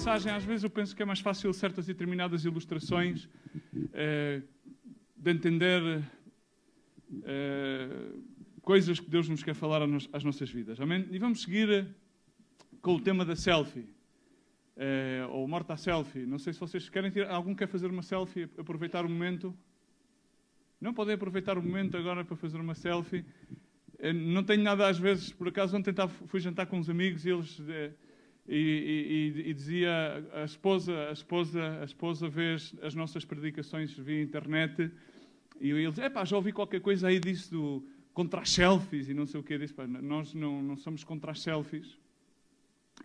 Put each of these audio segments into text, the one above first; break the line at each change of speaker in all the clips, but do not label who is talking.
mensagem, às vezes eu penso que é mais fácil certas e determinadas ilustrações de entender coisas que Deus nos quer falar às nossas vidas. Amém? E vamos seguir com o tema da selfie. Ou morta a selfie. Não sei se vocês querem tirar. Algum quer fazer uma selfie, aproveitar o momento? Não podem aproveitar o momento agora para fazer uma selfie. Não tenho nada, às vezes, por acaso, ontem fui jantar com uns amigos e eles e dizia a esposa vê as nossas predicações via internet e eles já ouvi qualquer coisa aí disso contra as selfies e não sei o que. Disse, nós não somos contra as selfies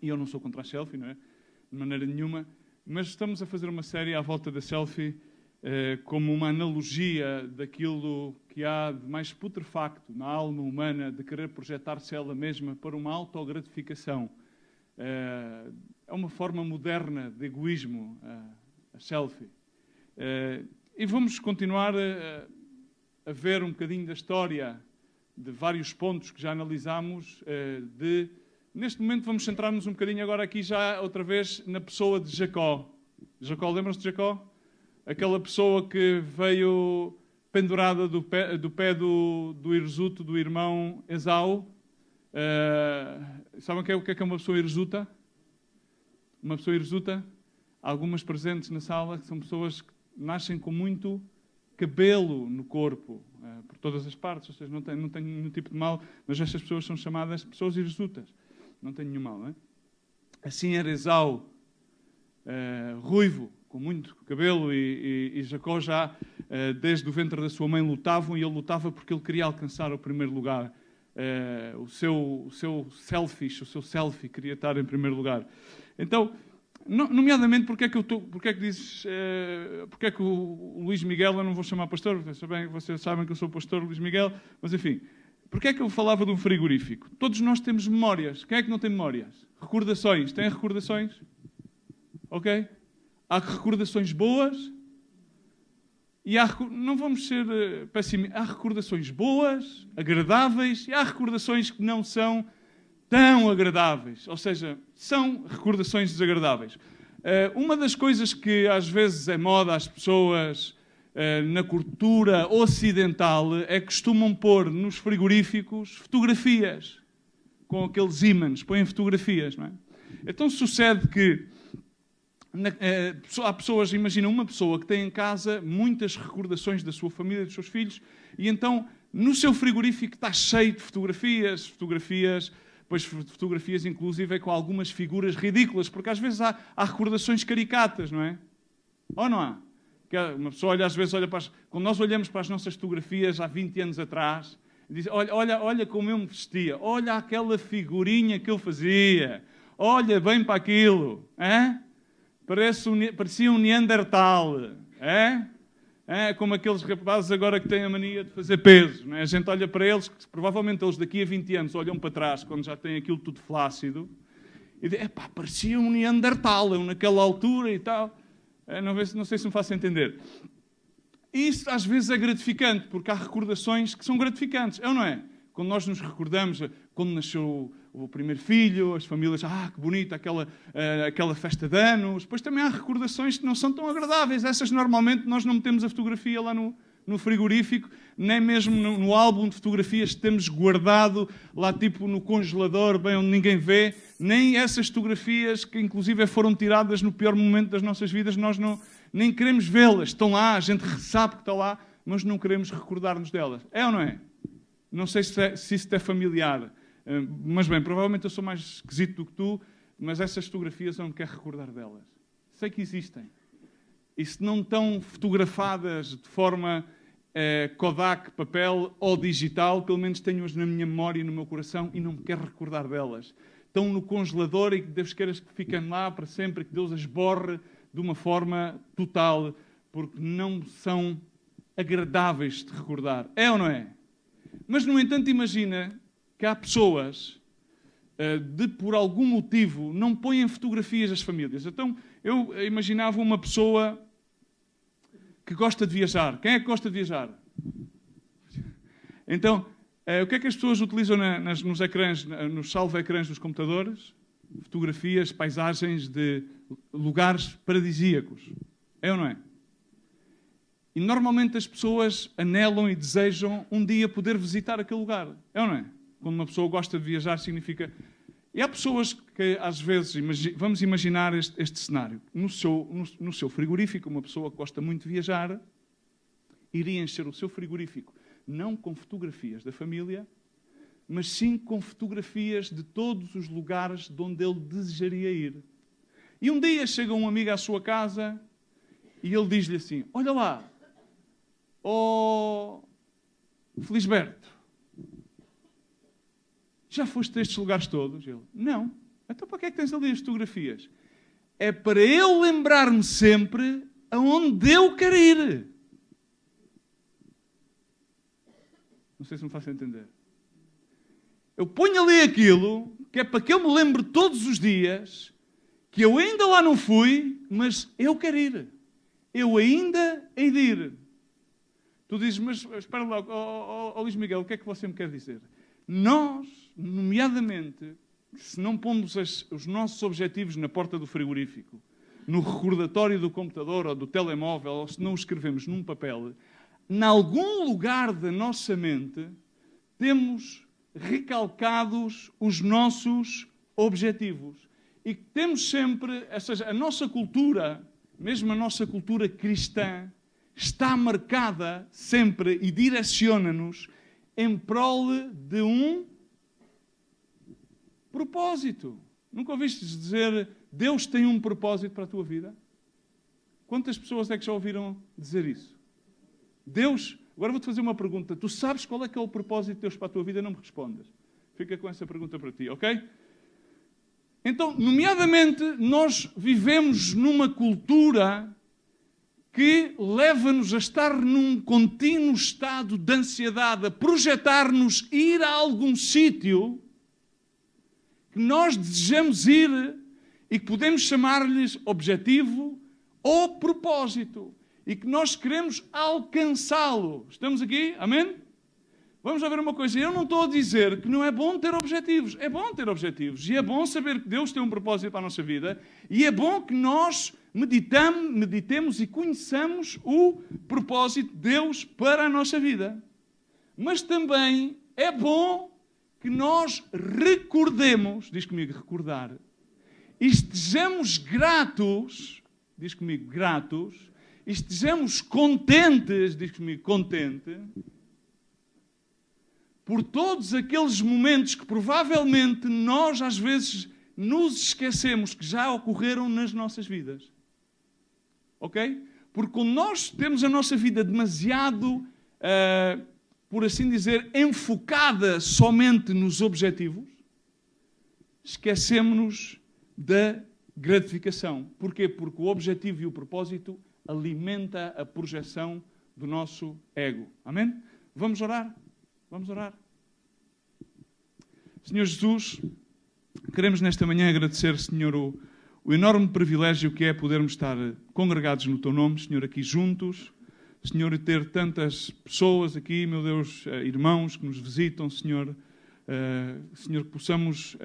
e eu não sou contra as selfies, não é? De maneira nenhuma, mas estamos a fazer uma série à volta da selfie como uma analogia daquilo que há de mais putrefacto na alma humana de querer projetar-se ela mesma para uma autogratificação. É uma forma moderna de egoísmo, a selfie. E vamos continuar a ver um bocadinho da história de vários pontos que já analisámos. Neste momento vamos centrar-nos um bocadinho agora aqui já outra vez na pessoa de Jacó. Jacó, lembram-se de Jacó? Aquela pessoa que veio pendurada do pé do hirsuto do irmão Esau. Sabem o que é uma pessoa hirsuta? Uma pessoa hirsuta, algumas presentes na sala, que são pessoas que nascem com muito cabelo no corpo, por todas as partes, ou seja, não tem nenhum tipo de mal, mas estas pessoas são chamadas pessoas hirsutas. Não tem nenhum mal, não é? Assim era Esau, ruivo, com muito cabelo, e Jacó já, desde o ventre da sua mãe, lutavam, e ele lutava porque ele queria alcançar o primeiro lugar. O seu selfie queria estar em primeiro lugar. Então, nomeadamente, porque é que o Luís Miguel, eu não vou chamar pastor, vocês sabem que eu sou pastor Luís Miguel, mas enfim, porque é que eu falava de um frigorífico? Todos nós temos memórias. Quem é que não tem memórias? Recordações. Tem recordações? Ok? Há recordações boas e não vamos ser pessimistas. Há recordações boas, agradáveis, e há recordações que não são tão agradáveis. Ou seja, são recordações desagradáveis. Uma das coisas que às vezes é moda às pessoas na cultura ocidental é que costumam pôr nos frigoríficos fotografias com aqueles ímãs, põem fotografias, não é? Então sucede que há pessoas, imagina uma pessoa que tem em casa muitas recordações da sua família, dos seus filhos, e então no seu frigorífico está cheio de fotografias inclusive com algumas figuras ridículas, porque às vezes há recordações caricatas, não é? Ou não há? Uma pessoa quando nós olhamos para as nossas fotografias há 20 anos atrás, diz, olha como eu me vestia, olha aquela figurinha que eu fazia, olha bem para aquilo, hein? Parecia um Neandertal, como aqueles rapazes agora que têm a mania de fazer peso. Não é? A gente olha para eles, que provavelmente eles daqui a 20 anos olham para trás, quando já têm aquilo tudo flácido, e dizem, parecia um Neandertal, eu naquela altura e tal. Não sei se me faço entender. E isso às vezes é gratificante, porque há recordações que são gratificantes, é ou não é? Quando nós nos recordamos, quando nasceu o primeiro filho, as famílias, que bonita aquela festa de anos. Depois também há recordações que não são tão agradáveis. Essas normalmente nós não metemos a fotografia lá no frigorífico, nem mesmo no álbum de fotografias que temos guardado lá tipo no congelador, bem onde ninguém vê. Nem essas fotografias que inclusive foram tiradas no pior momento das nossas vidas, nós nem queremos vê-las. Estão lá, a gente sabe que estão lá, mas não queremos recordar-nos delas. É ou não é? Não sei se isso é familiar. Mas bem, provavelmente eu sou mais esquisito do que tu, mas essas fotografias eu não quero recordar delas. Sei que existem. E se não estão fotografadas de forma Kodak, papel ou digital, pelo menos tenho-as na minha memória e no meu coração e não me quero recordar delas. Estão no congelador e que Deus queira que fiquem lá para sempre, que Deus as borre de uma forma total, porque não são agradáveis de recordar. É ou não é? Mas, no entanto, imagina que há pessoas por algum motivo, não põem fotografias das famílias. Então, eu imaginava uma pessoa que gosta de viajar. Quem é que gosta de viajar? Então, o que é que as pessoas utilizam nos ecrãs, nos salva-ecrãs dos computadores? Fotografias, paisagens de lugares paradisíacos. É ou não é? E normalmente as pessoas anelam e desejam um dia poder visitar aquele lugar. É ou não é? Quando uma pessoa gosta de viajar, significa... E há pessoas que, às vezes, vamos imaginar este cenário. No seu frigorífico, uma pessoa que gosta muito de viajar, iria encher o seu frigorífico, não com fotografias da família, mas sim com fotografias de todos os lugares de onde ele desejaria ir. E um dia chega um amigo à sua casa e ele diz-lhe assim: olha lá, ó Felisberto, já foste a estes lugares todos? Ele: não. Então para que é que tens ali as fotografias? É para eu lembrar-me sempre aonde eu quero ir. Não sei se me faço entender. Eu ponho ali aquilo, que é para que eu me lembre todos os dias que eu ainda lá não fui, mas eu quero ir. Eu ainda hei de ir. Tu dizes: mas espera lá, Luís Miguel, o que é que você me quer dizer? Nós, nomeadamente, se não pomos os nossos objetivos na porta do frigorífico, no recordatório do computador ou do telemóvel, ou se não os escrevemos num papel, em algum lugar da nossa mente temos recalcados os nossos objetivos. E temos sempre, ou seja, a nossa cultura, mesmo a nossa cultura cristã, está marcada sempre e direciona-nos em prol de um propósito. Nunca ouviste dizer: Deus tem um propósito para a tua vida? Quantas pessoas é que já ouviram dizer isso? Deus... Agora vou-te fazer uma pergunta. Tu sabes qual é que é o propósito de Deus para a tua vida? Não me respondas. Fica com essa pergunta para ti, ok? Então, nomeadamente, nós vivemos numa cultura que leva-nos a estar num contínuo estado de ansiedade, a projetar-nos ir a algum sítio que nós desejamos ir e que podemos chamar-lhes objetivo ou propósito. E que nós queremos alcançá-lo. Estamos aqui? Amém? Vamos lá ver uma coisa. Eu não estou a dizer que não é bom ter objetivos. É bom ter objetivos. E é bom saber que Deus tem um propósito para a nossa vida. E é bom que nós meditemos e conheçamos o propósito de Deus para a nossa vida. Mas também é bom que nós recordemos, diz comigo, recordar, e estejamos gratos, diz comigo, gratos, e estejamos contentes, diz comigo, contente, por todos aqueles momentos que provavelmente nós às vezes nos esquecemos que já ocorreram nas nossas vidas. Ok? Porque quando nós temos a nossa vida demasiado, por assim dizer, enfocada somente nos objetivos, esquecemos-nos da gratificação. Porquê? Porque o objetivo e o propósito alimenta a projeção do nosso ego. Amém? Vamos orar? Vamos orar. Senhor Jesus, queremos nesta manhã agradecer, Senhor, o enorme privilégio que é podermos estar congregados no Teu nome, Senhor, aqui juntos. Senhor, e ter tantas pessoas aqui, meu Deus, irmãos que nos visitam, Senhor. Senhor, que possamos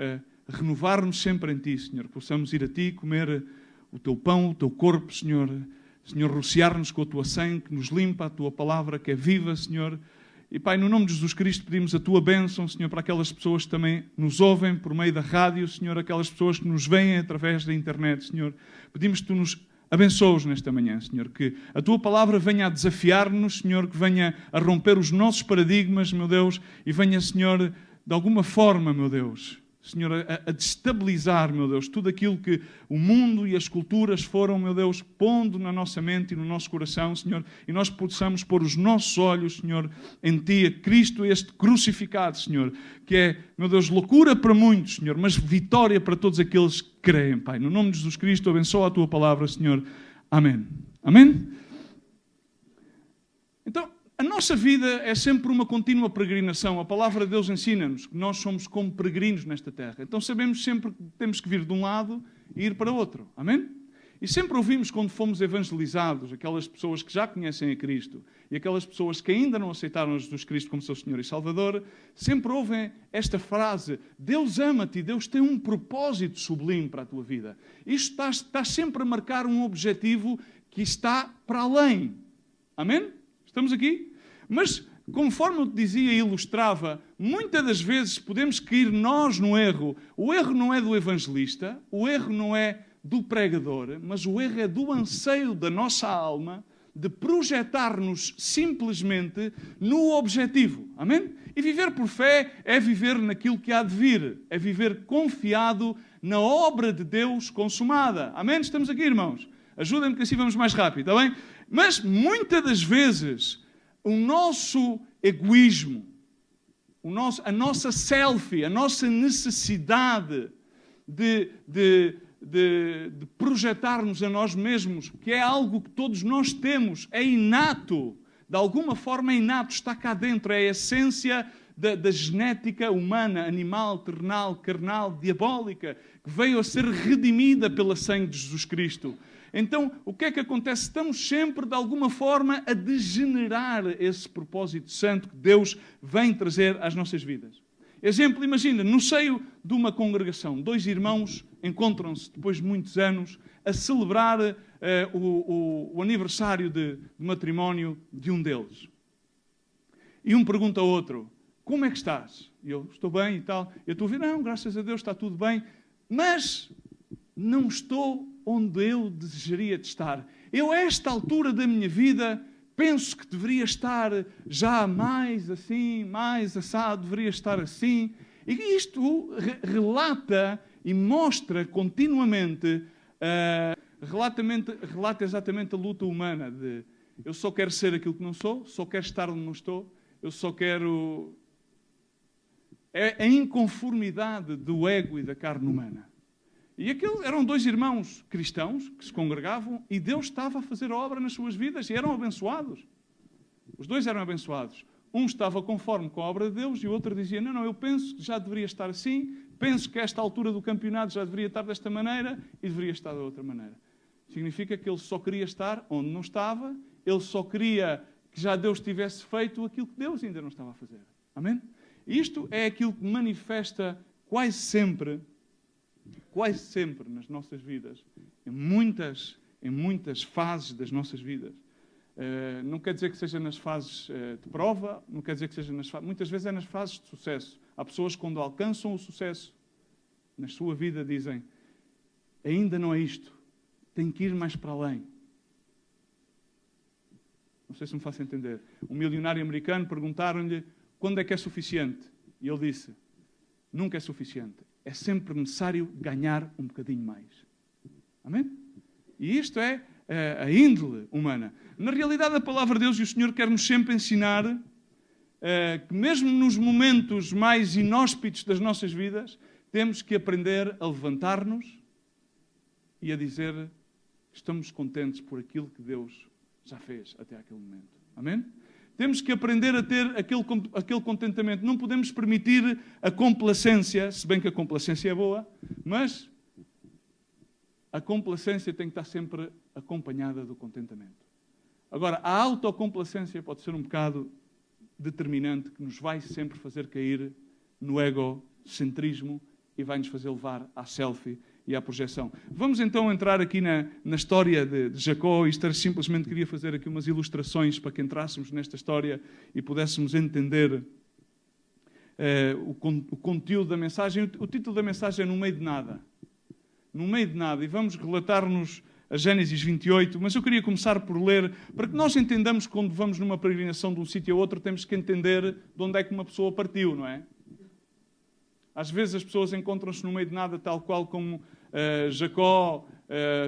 renovar-nos sempre em Ti, Senhor. Que possamos ir a Ti, comer o Teu pão, o Teu corpo, Senhor. Senhor, rociar-nos com a Tua sangue, que nos limpa, a Tua palavra, que é viva, Senhor. E, Pai, no nome de Jesus Cristo, pedimos a Tua bênção, Senhor, para aquelas pessoas que também nos ouvem por meio da rádio, Senhor, aquelas pessoas que nos veem através da internet, Senhor. Pedimos que Tu nos abençoes nesta manhã, Senhor, que a Tua palavra venha a desafiar-nos, Senhor, que venha a romper os nossos paradigmas, meu Deus, e venha, Senhor, de alguma forma, meu Deus, Senhor, a destabilizar, meu Deus, tudo aquilo que o mundo e as culturas foram, meu Deus, pondo na nossa mente e no nosso coração, Senhor, e nós possamos pôr os nossos olhos, Senhor, em Ti, a Cristo, este crucificado, Senhor, que é, meu Deus, loucura para muitos, Senhor, mas vitória para todos aqueles que creem, Pai. No nome de Jesus Cristo, abençoa a Tua palavra, Senhor. Amém. Amém? Então, a nossa vida é sempre uma contínua peregrinação. A palavra de Deus ensina-nos que nós somos como peregrinos nesta terra. Então sabemos sempre que temos que vir de um lado e ir para outro. Amém? E sempre ouvimos quando fomos evangelizados, aquelas pessoas que já conhecem a Cristo e aquelas pessoas que ainda não aceitaram Jesus Cristo como seu Senhor e Salvador, sempre ouvem esta frase: Deus ama-te e Deus tem um propósito sublime para a tua vida. Isto está sempre a marcar um objetivo que está para além. Amém? Estamos aqui? Mas, conforme eu te dizia e ilustrava, muitas das vezes podemos cair nós no erro. O erro não é do evangelista, o erro não é do pregador, mas o erro é do anseio da nossa alma de projetar-nos simplesmente no objetivo. Amém? E viver por fé é viver naquilo que há de vir, é viver confiado na obra de Deus consumada. Amém? Estamos aqui, irmãos? Ajudem-me que assim vamos mais rápido, está bem? Mas muitas das vezes o nosso egoísmo, a nossa selfie, a nossa necessidade de projetarmos a nós mesmos, que é algo que todos nós temos, é inato, de alguma forma é inato, está cá dentro, é a essência da genética humana, animal, terrenal, carnal, diabólica, que veio a ser redimida pela sangue de Jesus Cristo. Então, o que é que acontece? Estamos sempre, de alguma forma, a degenerar esse propósito santo que Deus vem trazer às nossas vidas. Exemplo, imagina, no seio de uma congregação, dois irmãos encontram-se depois de muitos anos a celebrar o aniversário de matrimónio de um deles. E um pergunta ao outro: como é que estás? E eu: estou bem e tal. Eu estou a ver: não, graças a Deus está tudo bem, mas não estou onde eu desejaria de estar. Eu, a esta altura da minha vida, penso que deveria estar já mais assim, mais assado, deveria estar assim. E isto relata e mostra continuamente, relata exatamente a luta humana de: eu só quero ser aquilo que não sou, só quero estar onde não estou, eu só quero... É a inconformidade do ego e da carne humana. E aqueles eram dois irmãos cristãos que se congregavam e Deus estava a fazer a obra nas suas vidas e eram abençoados. Os dois eram abençoados. Um estava conforme com a obra de Deus e o outro dizia: não, eu penso que já deveria estar assim, penso que a esta altura do campeonato já deveria estar desta maneira e deveria estar de outra maneira. Significa que ele só queria estar onde não estava, ele só queria que já Deus tivesse feito aquilo que Deus ainda não estava a fazer. Amém? Isto é aquilo que manifesta quase sempre nas nossas vidas, em muitas fases das nossas vidas. Não quer dizer que seja nas fases de prova, não quer dizer que seja muitas vezes é nas fases de sucesso. Há pessoas que, quando alcançam o sucesso na sua vida, dizem: ainda não é isto, tenho que ir mais para além. Não sei se me faço entender. Um milionário americano, perguntaram-lhe quando é que é suficiente. E ele disse: nunca é suficiente. É sempre necessário ganhar um bocadinho mais. Amém? E isto é a índole humana. Na realidade, a palavra de Deus e o Senhor quer-nos sempre ensinar que mesmo nos momentos mais inóspitos das nossas vidas, temos que aprender a levantar-nos e a dizer que estamos contentes por aquilo que Deus já fez até aquele momento. Amém? Temos que aprender a ter aquele contentamento. Não podemos permitir a complacência, se bem que a complacência é boa, mas a complacência tem que estar sempre acompanhada do contentamento. Agora, a autocomplacência pode ser um bocado determinante, que nos vai sempre fazer cair no egocentrismo e vai-nos fazer levar à selfie e à projeção. Vamos então entrar aqui na história de Jacó. Isto simplesmente queria fazer aqui umas ilustrações para que entrássemos nesta história e pudéssemos entender o conteúdo da mensagem. O título da mensagem é No Meio de Nada. No Meio de Nada. E vamos relatar-nos a Gênesis 28, mas eu queria começar por ler, para que nós entendamos que quando vamos numa peregrinação de um sítio a outro, temos que entender de onde é que uma pessoa partiu, não é? Às vezes as pessoas encontram-se no meio de nada, tal qual como Jacó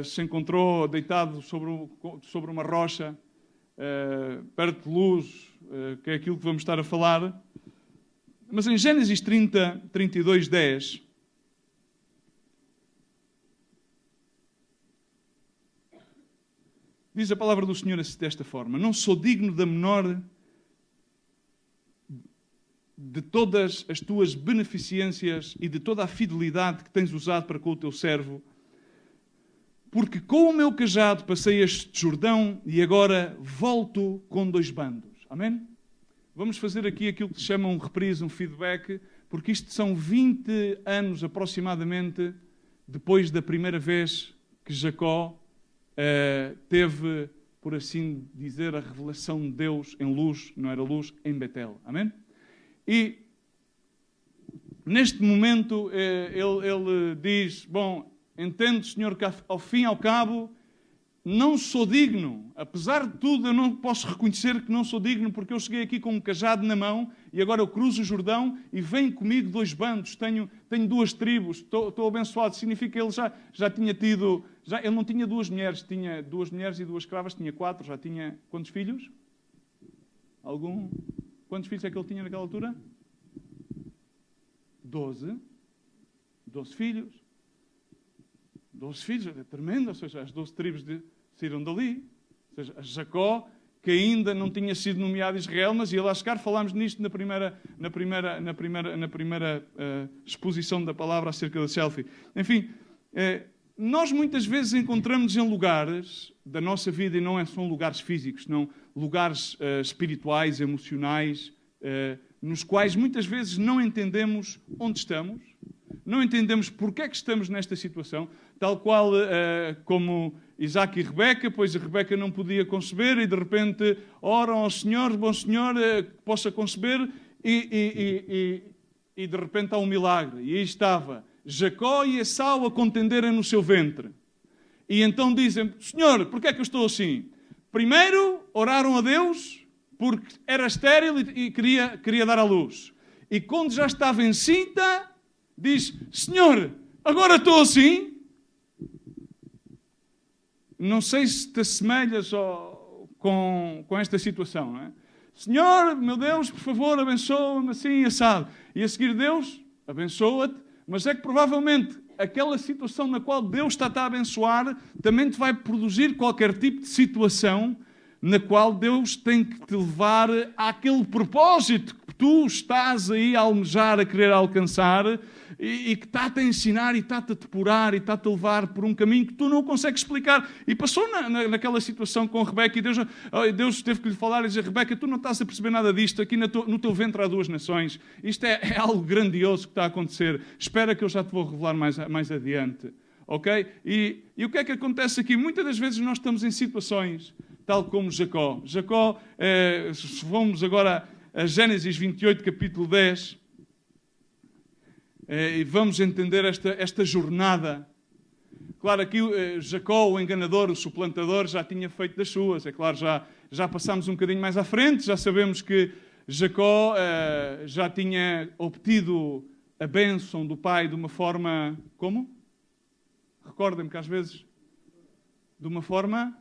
se encontrou deitado sobre uma rocha, perto de Luz, que é aquilo que vamos estar a falar. Mas em Gênesis 30, 32, 10... diz a palavra do Senhor desta forma: não sou digno da menor de todas as tuas beneficências e de toda a fidelidade que tens usado para com o teu servo. porque com o meu cajado passei este Jordão e agora volto com 2 bandos. Amém? Vamos fazer aqui aquilo que se chama um reprise, um feedback, porque isto são 20 anos aproximadamente depois da primeira vez que Jacó teve, por assim dizer, a revelação de Deus em luz, não era luz, em Betel. Amém? E neste momento ele diz, bom, entendo, Senhor, que ao fim e ao cabo não sou digno. Apesar de tudo, eu não posso reconhecer que não sou digno, porque eu cheguei aqui com um cajado na mão e agora eu cruzo o Jordão e vem comigo 2 bandos. Tenho 2 tribos, estou abençoado. Significa que ele já tinha tido... ele não tinha 2 mulheres, tinha 2 mulheres e 2 escravas, tinha 4, já tinha... Quantos filhos? Quantos filhos é que ele tinha naquela altura? 12 filhos. 12 filhos, é tremendo, ou seja, as 12 tribos saíram dali. Ou seja, Jacó, que ainda não tinha sido nomeado Israel, mas ia lá chegar, falámos nisto na primeira exposição da palavra acerca da selfie. Enfim, nós muitas vezes encontramos em lugares da nossa vida, e não são lugares físicos, não lugares espirituais, emocionais, nos quais muitas vezes não entendemos onde estamos, não entendemos porque é que estamos nesta situação, tal qual como Isaac e Rebeca, pois a Rebeca não podia conceber e de repente oram ao Senhor, bom Senhor, que possa conceber e de repente há um milagre. E aí estava Jacó e Esaú a contenderem no seu ventre. E então dizem, Senhor, porquê é que eu estou assim? Primeiro oraram a Deus porque era estéril e queria dar à luz. E quando já estava encinta, diz, Senhor, agora estou assim. Não sei se te assemelhas com esta situação, não é? Senhor, meu Deus, por favor, abençoa-me assim, assado. E a seguir Deus abençoa-te, mas é que provavelmente aquela situação na qual Deus está a abençoar também te vai produzir qualquer tipo de situação na qual Deus tem que te levar àquele propósito que tu estás aí a almejar, a querer alcançar e que está-te a ensinar e está-te a depurar e está-te a levar por um caminho que tu não consegues explicar. E passou naquela situação com Rebeca e Deus teve que lhe falar e dizer, Rebeca, tu não estás a perceber nada disto, aqui no teu ventre há 2 nações. Isto é algo grandioso que está a acontecer. Espera que eu já te vou revelar mais adiante. Ok? E o que é que acontece aqui? Muitas das vezes nós estamos em situações tal como Jacó. Jacó, se vamos agora a Gênesis 28, capítulo 10, e vamos entender esta jornada. Claro, aqui Jacó, o enganador, o suplantador, já tinha feito das suas. É claro, já passámos um bocadinho mais à frente, já sabemos que Jacó já tinha obtido a bênção do pai de uma forma... Como? Recordem-me que às vezes... De uma forma...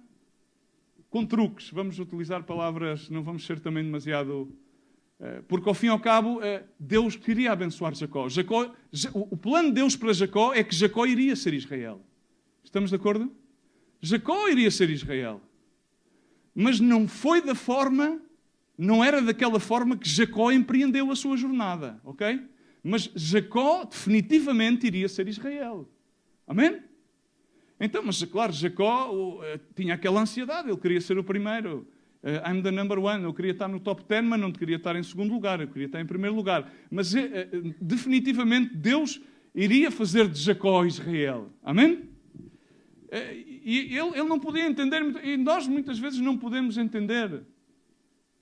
com truques. Vamos utilizar palavras, não vamos ser também demasiado... Porque ao fim e ao cabo, Deus queria abençoar Jacó. O plano de Deus para Jacó é que Jacó iria ser Israel. Estamos de acordo? Jacó iria ser Israel. Mas não foi da forma, não era daquela forma que Jacó empreendeu a sua jornada. Ok? Mas Jacó definitivamente iria ser Israel. Amém? Então, mas claro, Jacó tinha aquela ansiedade, ele queria ser o primeiro. I'm the number one, eu queria estar no top 10, mas não queria estar em segundo lugar, eu queria estar em primeiro lugar. Mas definitivamente Deus iria fazer de Jacó Israel. Amém? E ele não podia entender, e nós muitas vezes não podemos entender.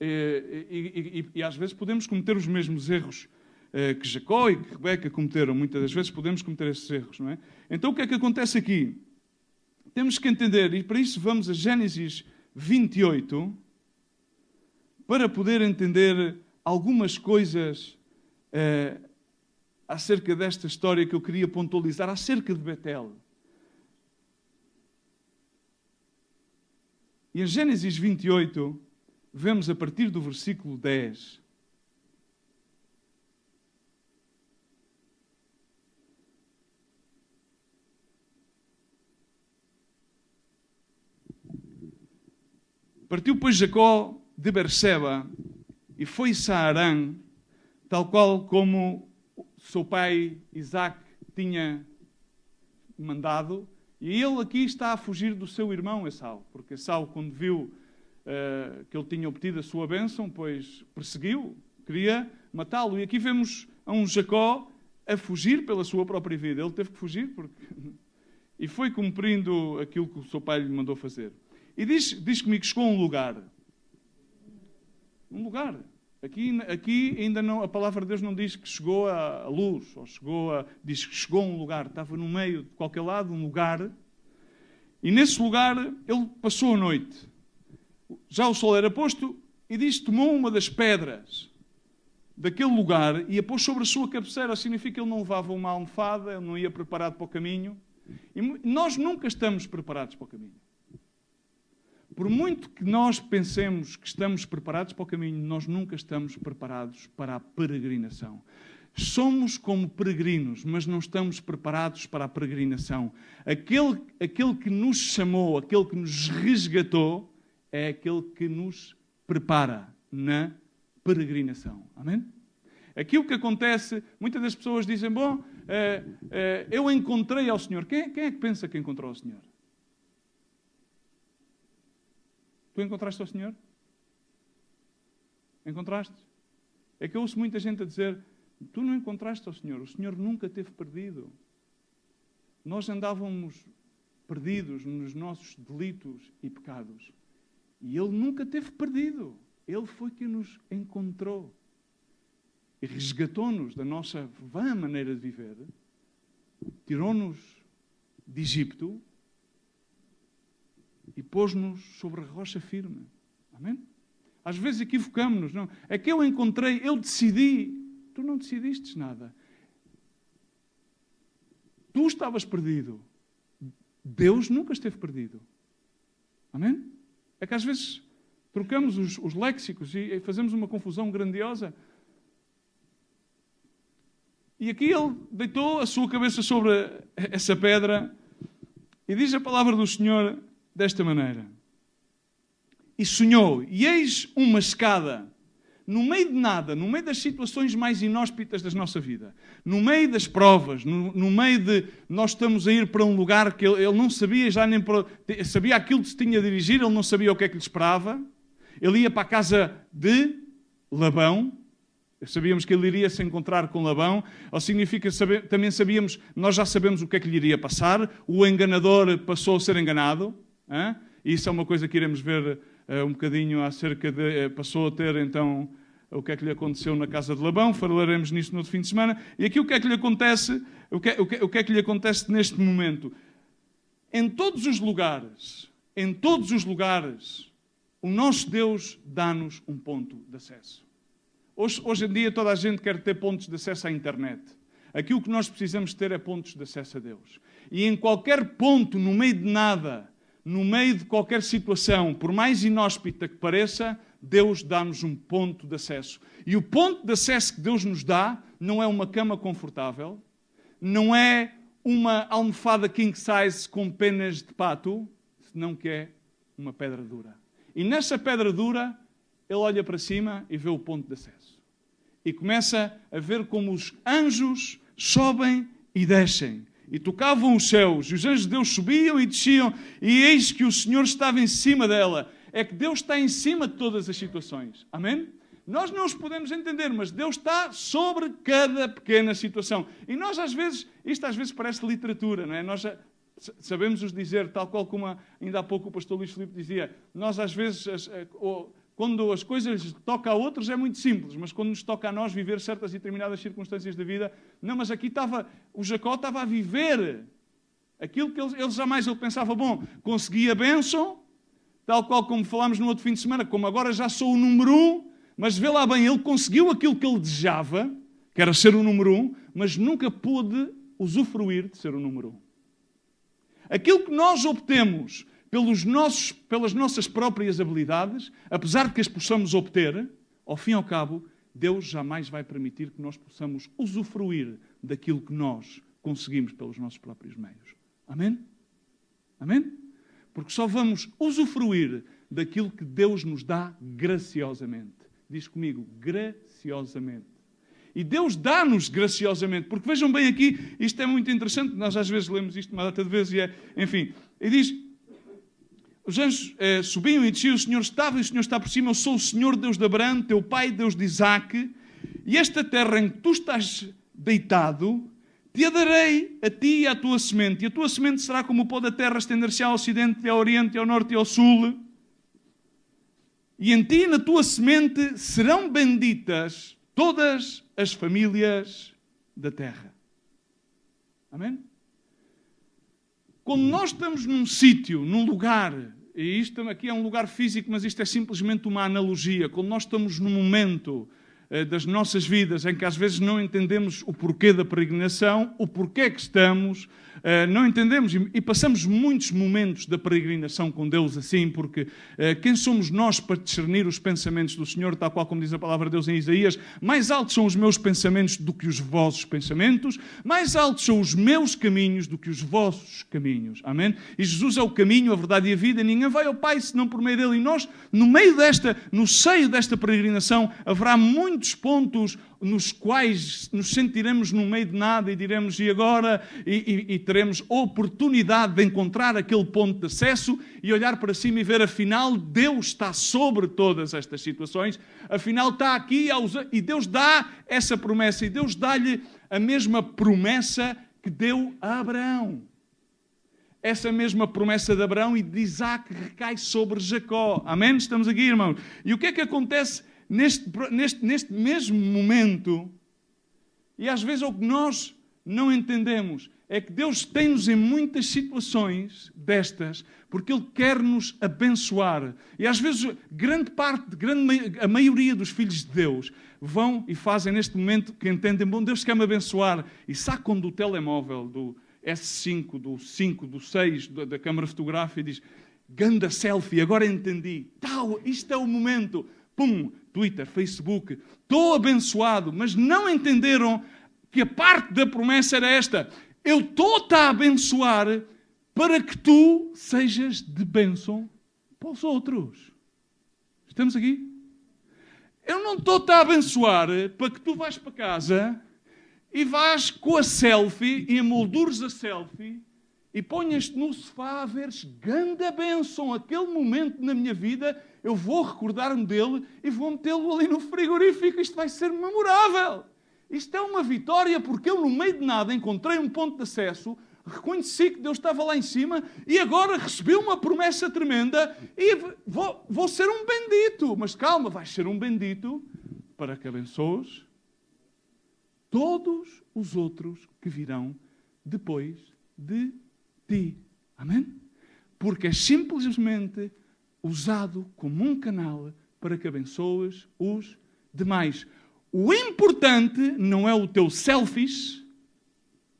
E às vezes podemos cometer os mesmos erros que Jacó e que Rebeca cometeram. Muitas das vezes podemos cometer esses erros, não é? Então o que é que acontece aqui? Temos que entender, e para isso vamos a Gênesis 28, para poder entender algumas coisas acerca desta história que eu queria pontualizar, acerca de Betel. E em Gênesis 28, vemos a partir do versículo 10... Partiu, pois, Jacó de Berseba e foi-se a Harã, tal qual como seu pai Isaac tinha mandado, E ele aqui está a fugir do seu irmão Esaú, porque Esaú, quando viu que ele tinha obtido a sua bênção, pois perseguiu, queria matá-lo. E aqui vemos a um Jacó a fugir pela sua própria vida. Ele teve que fugir e foi cumprindo aquilo que o seu pai lhe mandou fazer. E diz comigo que chegou a um lugar. Um lugar. Aqui ainda não, a palavra de Deus não diz que chegou à luz, ou diz que chegou a um lugar. Estava no meio de qualquer lado, um lugar. E nesse lugar ele passou a noite. Já o sol era posto e diz que tomou uma das pedras daquele lugar e a pôs sobre a sua cabeceira. Significa que ele não levava uma almofada, ele não ia preparado para o caminho. E nós nunca estamos preparados para o caminho. Por muito que nós pensemos que estamos preparados para o caminho, nós nunca estamos preparados para a peregrinação. Somos como peregrinos, mas não estamos preparados para a peregrinação. Aquele que nos chamou, aquele que nos resgatou, é aquele que nos prepara na peregrinação. Amém? Aqui o que acontece, muitas das pessoas dizem, bom, eu encontrei ao Senhor. Quem é que pensa que encontrou ao Senhor? Tu encontraste ao Senhor? Encontraste? É que eu ouço muita gente a dizer, tu não encontraste ao Senhor, o Senhor nunca teve perdido. Nós andávamos perdidos nos nossos delitos e pecados. E Ele nunca teve perdido. Ele foi quem nos encontrou. E resgatou-nos da nossa vã maneira de viver. Tirou-nos de Egito e pôs-nos sobre a rocha firme. Amém? Às vezes equivocamos-nos. Não? É que eu encontrei, eu decidi. Tu não decidiste nada. Tu estavas perdido. Deus nunca esteve perdido. Amém? É que às vezes trocamos os léxicos e fazemos uma confusão grandiosa. E aqui ele deitou a sua cabeça sobre essa pedra e diz a palavra do Senhor desta maneira. E sonhou, e eis uma escada, no meio de nada, no meio das situações mais inóspitas da nossa vida, no meio das provas, no meio de nós estamos a ir para um lugar que ele não sabia, sabia aquilo que se tinha a dirigir, ele não sabia o que é que lhe esperava. Ele ia para a casa de Labão, sabíamos que ele iria se encontrar com Labão, ou significa, também sabíamos, nós já sabemos o que é que lhe iria passar, o enganador passou a ser enganado, e isso é uma coisa que iremos ver um bocadinho acerca de, passou a ter então o que é que lhe aconteceu na casa de Labão, falaremos nisso no outro fim de semana, e aqui o que é que lhe acontece, o que é que lhe acontece neste momento? Em todos os lugares, o nosso Deus dá-nos um ponto de acesso. Hoje em dia toda a gente quer ter pontos de acesso à internet. Aqui o que nós precisamos ter é pontos de acesso a Deus. E em qualquer ponto, no meio de nada, no meio de qualquer situação, por mais inóspita que pareça, Deus dá-nos um ponto de acesso. E o ponto de acesso que Deus nos dá não é uma cama confortável, não é uma almofada king size com penas de pato, senão que é uma pedra dura. E nessa pedra dura, ele olha para cima e vê o ponto de acesso. E começa a ver como os anjos sobem e descem. E tocavam os céus. E os anjos de Deus subiam e desciam. E eis que o Senhor estava em cima dela. É que Deus está em cima de todas as situações. Amém? Nós não os podemos entender, mas Deus está sobre cada pequena situação. E nós isto às vezes parece literatura, não é? Nós sabemos os dizer, tal qual como ainda há pouco o pastor Luís Filipe dizia, nós às vezes, quando as coisas tocam a outros é muito simples, mas quando nos toca a nós viver certas e determinadas circunstâncias da vida, não, mas aqui o Jacó estava a viver aquilo que ele jamais pensava, bom, consegui a bênção, tal qual como falámos no outro fim de semana, como agora já sou o número 1, mas vê lá bem, ele conseguiu aquilo que ele desejava, que era ser o número 1, mas nunca pôde usufruir de ser o número 1. Aquilo que nós obtemos pelas nossas próprias habilidades, apesar de que as possamos obter, ao fim e ao cabo, Deus jamais vai permitir que nós possamos usufruir daquilo que nós conseguimos pelos nossos próprios meios. Amém? Amém? Porque só vamos usufruir daquilo que Deus nos dá graciosamente. Diz comigo, graciosamente. E Deus dá-nos graciosamente. Porque vejam bem aqui, isto é muito interessante, nós às vezes lemos isto uma data de vezes enfim. E diz, os anjos subiam e desciam, o Senhor estava e o Senhor está por cima, eu sou o Senhor Deus de Abraão, teu pai, Deus de Isaque, e esta terra em que tu estás deitado, te a darei a ti e à tua semente, e a tua semente será como o pó da terra, estender-se ao ocidente, e ao oriente, e ao norte e ao sul. E em ti e na tua semente serão benditas todas as famílias da terra. Amém? Quando nós estamos num sítio, num lugar, e isto aqui é um lugar físico, mas isto é simplesmente uma analogia, quando nós estamos num momento das nossas vidas em que às vezes não entendemos o porquê da peregrinação, o porquê que estamos, não entendemos e passamos muitos momentos da peregrinação com Deus assim, porque quem somos nós para discernir os pensamentos do Senhor, tal qual como diz a palavra de Deus em Isaías, mais altos são os meus pensamentos do que os vossos pensamentos, mais altos são os meus caminhos do que os vossos caminhos. Amém? E Jesus é o caminho, a verdade e a vida, e ninguém vai ao Pai senão por meio dele. E nós, no seio desta peregrinação, haverá muitos pontos nos quais nos sentiremos no meio de nada e diremos, e agora? E teremos oportunidade de encontrar aquele ponto de acesso e olhar para cima e ver, afinal, Deus está sobre todas estas situações, afinal está aqui, e Deus dá essa promessa, e Deus dá-lhe a mesma promessa que deu a Abraão. Essa mesma promessa de Abraão e de Isaque recai sobre Jacó. Amém? Estamos aqui, irmãos. E o que é que acontece neste mesmo momento? E às vezes o que nós não entendemos é que Deus tem-nos em muitas situações destas, porque Ele quer nos abençoar. E às vezes a maioria dos filhos de Deus vão e fazem neste momento que entendem, bom, Deus quer-me abençoar, e sacam do telemóvel, do S5, do 5, do 6, da câmara fotográfica e diz, ganda selfie, agora entendi. Tal, isto é o momento. Pum, Twitter, Facebook, estou abençoado, mas não entenderam que a parte da promessa era esta. Eu estou-te a abençoar para que tu sejas de bênção para os outros. Estamos aqui? Eu não estou-te a abençoar para que tu vais para casa e vás com a selfie e emoldures a selfie e ponhas-te no sofá a veres grande bênção, aquele momento na minha vida, eu vou recordar-me dele e vou metê-lo ali no frigorífico. Isto vai ser memorável. Isto é uma vitória porque eu no meio de nada encontrei um ponto de acesso, reconheci que Deus estava lá em cima e agora recebi uma promessa tremenda e vou ser um bendito. Mas calma, vais ser um bendito para que abençoes todos os outros que virão depois de ti. Amém? Porque é simplesmente usado como um canal para que abençoes os demais. O importante não é o teu selfies,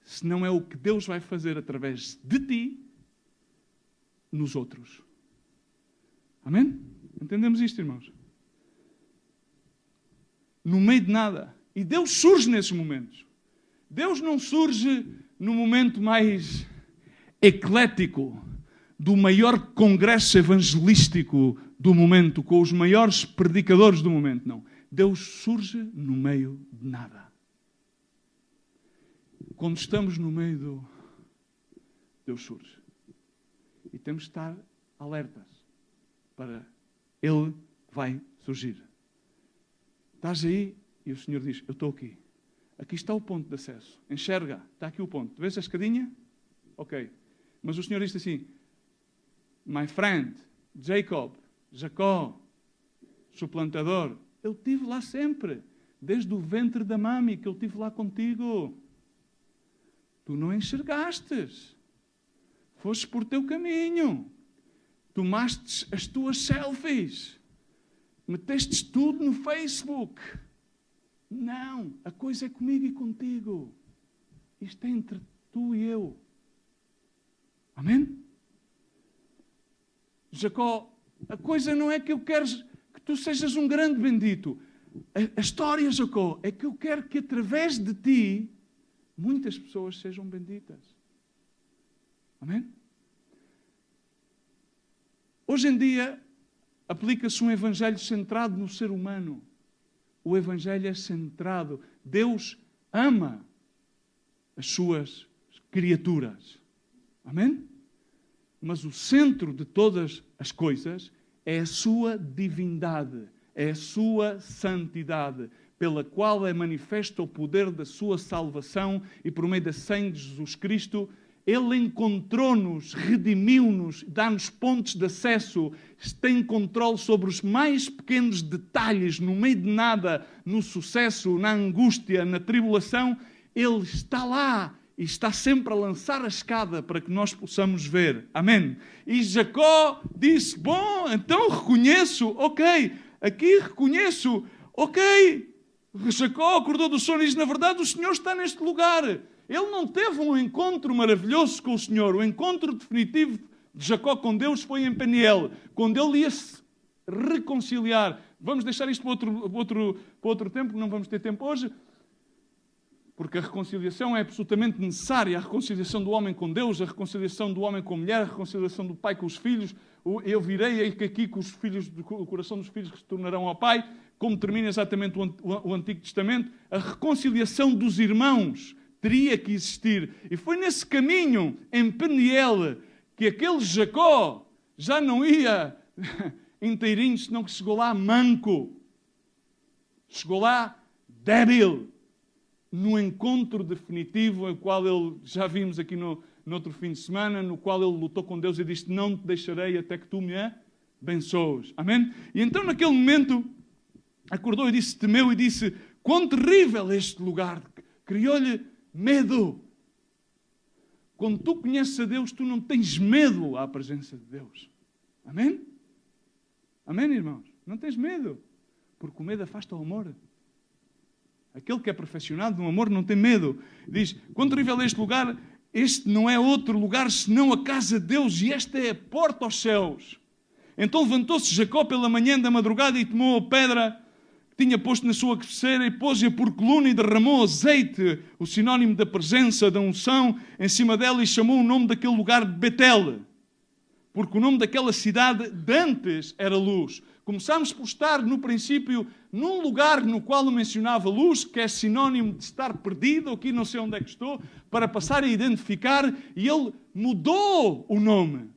senão é o que Deus vai fazer através de ti nos outros. Amém? Entendemos isto, irmãos? No meio de nada. E Deus surge nesses momentos. Deus não surge no momento mais eclético do maior congresso evangelístico do momento, com os maiores predicadores do momento. Não. Deus surge no meio de nada. Quando estamos no meio do... Deus surge. E temos de estar alertas para Ele vai surgir. Estás aí e o Senhor diz, eu estou aqui. Aqui está o ponto de acesso. Enxerga, está aqui o ponto. Vês a escadinha? Ok. Mas o Senhor diz assim, my friend, Jacob, Jacó, suplantador, eu estive lá sempre, desde o ventre da mami, que eu estive lá contigo. Tu não enxergastes. Fostes por teu caminho. Tomastes as tuas selfies. Metestes tudo no Facebook. Não, a coisa é comigo e contigo. Isto é entre tu e eu. Amém? Jacó, a coisa não é que eu quero que tu sejas um grande bendito. A história, Jacó, é que eu quero que através de ti muitas pessoas sejam benditas. Amém? Hoje em dia aplica-se um evangelho centrado no ser humano. o Evangelho é centrado. Deus ama as suas criaturas. Amém? Mas o centro de todas as coisas é a sua divindade, é a sua santidade, pela qual é manifesto o poder da sua salvação e por meio da sangue de Jesus Cristo, Ele encontrou-nos, redimiu-nos, dá-nos pontos de acesso, tem controle sobre os mais pequenos detalhes, no meio de nada, no sucesso, na angústia, na tribulação. Ele está lá e está sempre a lançar a escada para que nós possamos ver. Amém? E Jacó disse, bom, então reconheço, ok, aqui reconheço, ok. Jacó acordou do sono e disse, na verdade o Senhor está neste lugar. Ele não teve um encontro maravilhoso com o Senhor. O encontro definitivo de Jacó com Deus foi em Peniel, quando ele ia se reconciliar. Vamos deixar isto para outro tempo, não vamos ter tempo hoje, porque a reconciliação é absolutamente necessária. A reconciliação do homem com Deus, a reconciliação do homem com a mulher, a reconciliação do pai com os filhos. Eu virei aqui com os filhos, o coração dos filhos que se tornarão ao pai, como termina exatamente o Antigo Testamento. A reconciliação dos irmãos teria que existir. E foi nesse caminho, em Peniel, que aquele Jacó já não ia inteirinho, senão que chegou lá manco. Chegou lá débil. No encontro definitivo, o qual ele, já vimos aqui no outro fim de semana, no qual ele lutou com Deus e disse, não te deixarei até que tu me abençoes. Amém? E então naquele momento, acordou e disse, temeu e disse, quão terrível este lugar. Criou-lhe medo. Quando tu conheces a Deus, tu não tens medo à presença de Deus. Amém? Amém, irmãos? Não tens medo. Porque o medo afasta o amor. Aquele que é perfeccionado no amor não tem medo. Diz, quão terrível é este lugar, este não é outro lugar senão a casa de Deus e esta é a porta aos céus. Então levantou-se Jacó pela manhã da madrugada e tomou a pedra que tinha posto na sua cabeceira e pôs-a por coluna e derramou azeite, o sinónimo da presença, da unção, em cima dela e chamou o nome daquele lugar de Betel. Porque o nome daquela cidade de antes era Luz. Começámos por estar, no princípio, num lugar no qual eu mencionava luz, que é sinónimo de estar perdido, aqui não sei onde é que estou, para passar a identificar, e ele mudou o nome.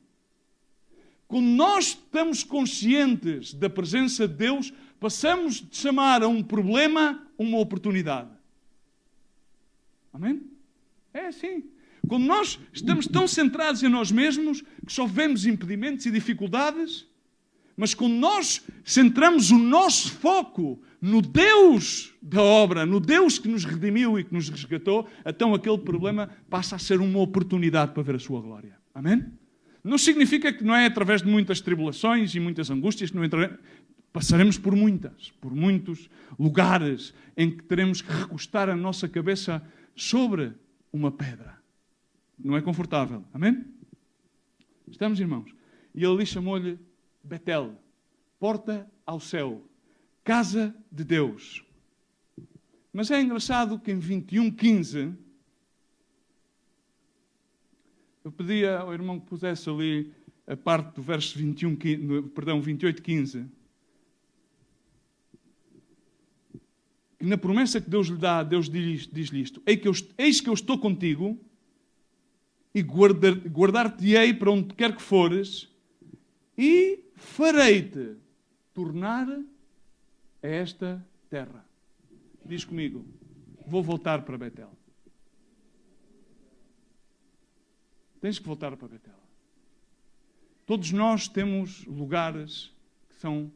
Quando nós estamos conscientes da presença de Deus, passamos de chamar a um problema uma oportunidade. Amém? É assim. Quando nós estamos tão centrados em nós mesmos, que só vemos impedimentos e dificuldades, mas quando nós centramos o nosso foco no Deus da obra, no Deus que nos redimiu e que nos resgatou, então aquele problema passa a ser uma oportunidade para ver a sua glória. Amém? Não significa que não é através de muitas tribulações e muitas angústias que não passaremos por muitos lugares em que teremos que recostar a nossa cabeça sobre uma pedra. Não é confortável. Amém? Estamos, irmãos? E ele ali chamou-lhe Betel, porta ao céu, casa de Deus. Mas é engraçado que em 21:15, eu pedi ao irmão que pusesse ali a parte do verso 28:15, que na promessa que Deus lhe dá, Deus diz-lhe isto, eis que eu estou contigo e guardar-te-ei para onde quer que fores e farei-te tornar a esta terra. Diz comigo, vou voltar para Betel. Tens que voltar para Betel. Todos nós temos lugares que são,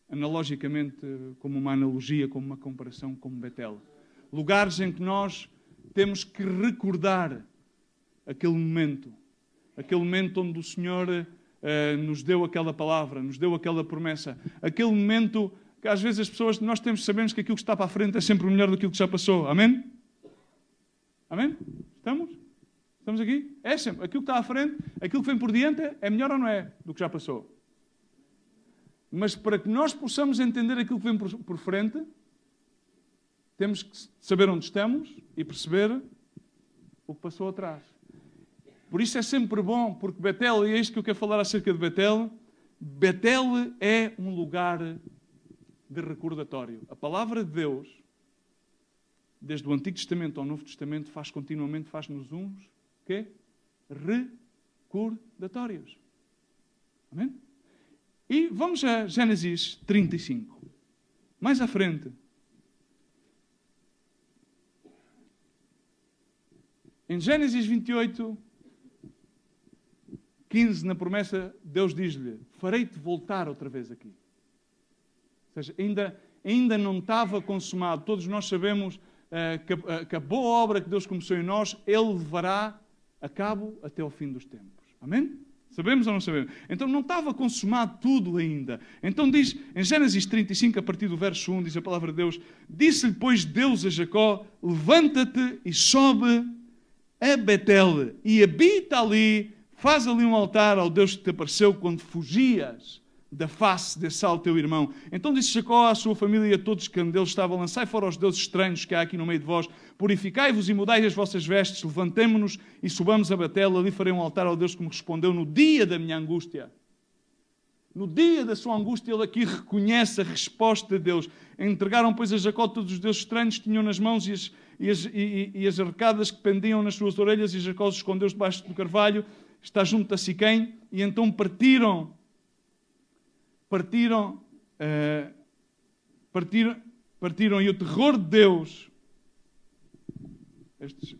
analogicamente, como uma analogia, como uma comparação, como Betel. Lugares em que nós temos que recordar aquele momento onde o Senhor nos deu aquela palavra, nos deu aquela promessa. Aquele momento que às vezes as pessoas, nós sabemos que aquilo que está para a frente é sempre melhor do que aquilo que já passou. Amém? Amém? Estamos? Estamos aqui? É sempre. Aquilo que está à frente, aquilo que vem por diante, é melhor ou não é do que já passou? Mas para que nós possamos entender aquilo que vem por frente, temos que saber onde estamos e perceber o que passou atrás. Por isso é sempre bom, porque Betel, e é isto que eu quero falar acerca de Betel, Betel é um lugar de recordatório. A palavra de Deus, desde o Antigo Testamento ao Novo Testamento, faz-nos uns quê? Recordatórios. Amém? E vamos a Gênesis 35. Mais à frente. Em Gênesis 28, 15, na promessa, Deus diz-lhe: farei-te voltar outra vez aqui. Ou seja, ainda não estava consumado. Todos nós sabemos que a boa obra que Deus começou em nós, Ele levará a cabo até ao fim dos tempos. Amém? Sabemos ou não sabemos? Então não estava consumado tudo ainda. Então diz, em Gênesis 35, a partir do verso 1, diz a palavra de Deus: disse-lhe, pois, Deus a Jacó: levanta-te e sobe a Betel e habita ali, faz ali um altar ao Deus que te apareceu quando fugias da face de Esaú, teu irmão. Então disse Jacó à sua família e a todos que nele estavam: lançai fora os deuses estranhos que há aqui no meio de vós, purificai-vos e mudai as vossas vestes, levantemo-nos e subamos a Betel, ali farei um altar ao Deus que me respondeu no dia da minha angústia. No dia da sua angústia, ele aqui reconhece a resposta de Deus. Entregaram, pois, a Jacó todos os deuses estranhos que tinham nas mãos e as arcadas que pendiam nas suas orelhas, e Jacó se escondeu debaixo do carvalho, está junto a Siquém, e então partiram e o terror de Deus, estas